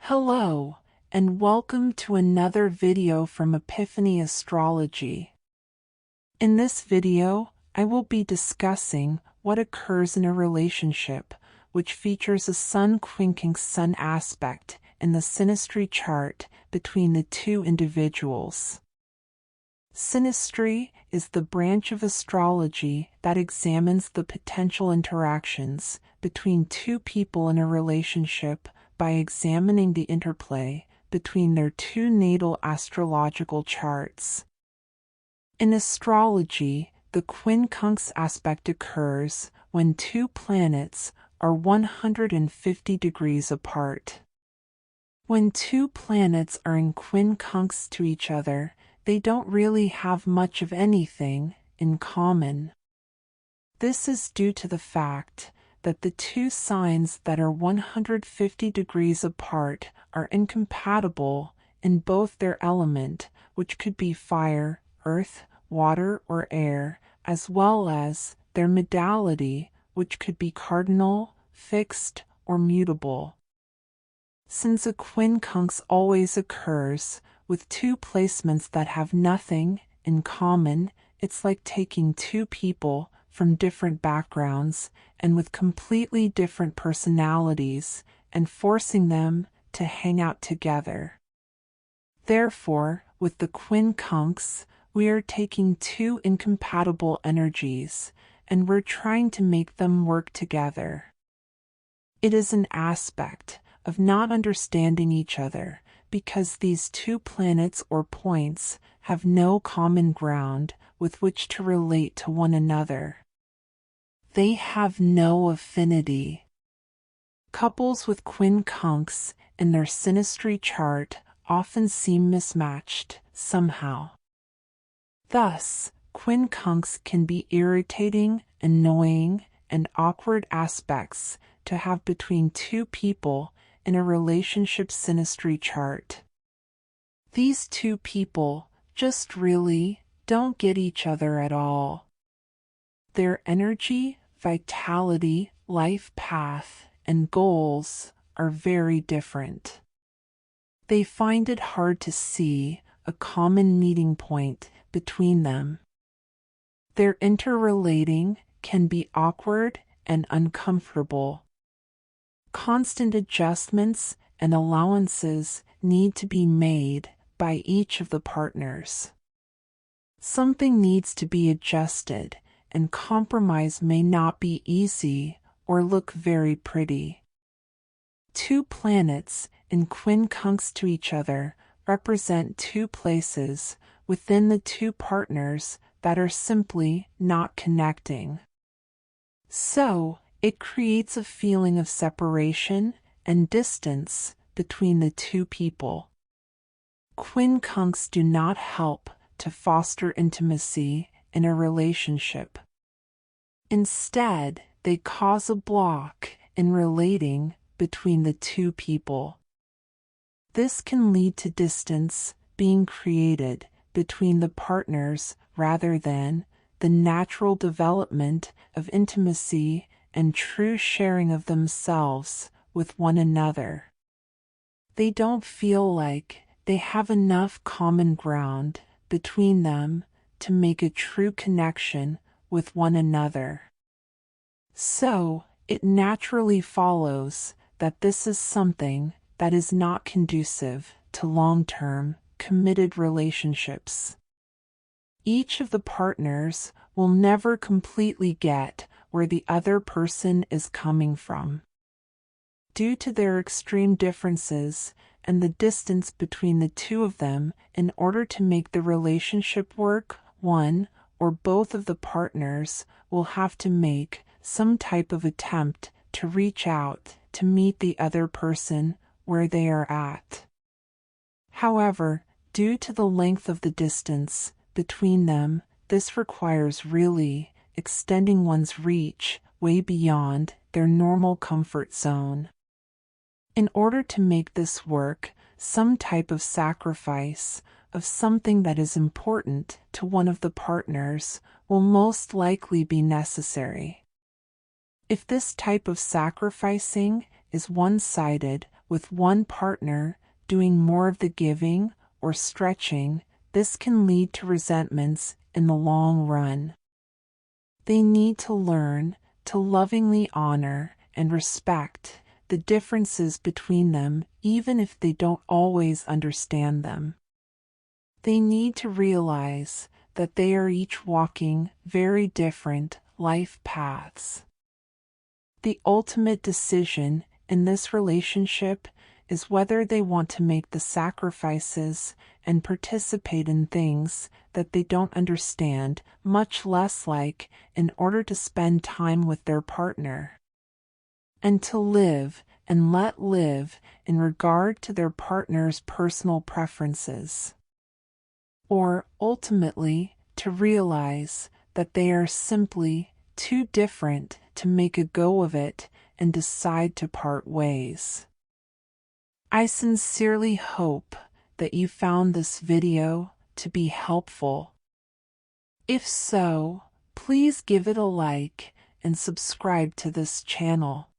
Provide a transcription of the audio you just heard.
Hello, and welcome to another video from Epiphany Astrology. In this video, I will be discussing what occurs in a relationship which features a Sun Quincunx Sun aspect in the synastry chart between the two individuals. Synastry is the branch of astrology that examines the potential interactions between two people in a relationship by examining the interplay between their two natal astrological charts. In astrology, the quincunx aspect occurs when two planets are 150 degrees apart. When two planets are in quincunx to each other, they don't really have much of anything in common. This is due to the fact that the two signs that are 150 degrees apart are incompatible in both their element, which could be fire, earth, water, or air, as well as their modality, which could be cardinal, fixed, or mutable. Since a quincunx always occurs with two placements that have nothing in common, it's like taking two people from different backgrounds and with completely different personalities and forcing them to hang out together. Therefore, with the quincunx, we are taking two incompatible energies and we're trying to make them work together. It is an aspect of not understanding each other because these two planets or points have no common ground with which to relate to one another. They have no affinity. Couples with quincunx in their synastry chart often seem mismatched somehow. Thus, quincunx can be irritating, annoying, and awkward aspects to have between two people in a relationship synastry chart. These two people just really don't get each other at all. Their energy, vitality, life path, and goals are very different. They find it hard to see a common meeting point between them. Their interrelating can be awkward and uncomfortable. Constant adjustments and allowances need to be made by each of the partners. Something needs to be adjusted, and compromise may not be easy or look very pretty. Two planets in quincunx to each other represent two places within the two partners that are simply not connecting. So, it creates a feeling of separation and distance between the two people. Quincunx do not help to foster intimacy in a relationship. Instead, they cause a block in relating between the two people. This can lead to distance being created between the partners rather than the natural development of intimacy and true sharing of themselves with one another. They don't feel like they have enough common ground between them to make a true connection with one another. So, it naturally follows that this is something that is not conducive to long-term, committed relationships. Each of the partners will never completely get where the other person is coming from. Due to their extreme differences and the distance between the two of them, in order to make the relationship work, one or both of the partners will have to make some type of attempt to reach out to meet the other person where they are at. However, due to the length of the distance between them, this requires really extending one's reach way beyond their normal comfort zone. In order to make this work, some type of sacrifice of something that is important to one of the partners will most likely be necessary. If this type of sacrificing is one-sided with one partner doing more of the giving or stretching, this can lead to resentments in the long run. They need to learn to lovingly honor and respect the differences between them, even if they don't always understand them. They need to realize that they are each walking very different life paths. The ultimate decision in this relationship is whether they want to make the sacrifices and participate in things that they don't understand, much less like, in order to spend time with their partner. And to live and let live in regard to their partner's personal preferences. Or, ultimately, to realize that they are simply too different to make a go of it and decide to part ways. I sincerely hope that you found this video to be helpful. If so, please give it a like and subscribe to this channel.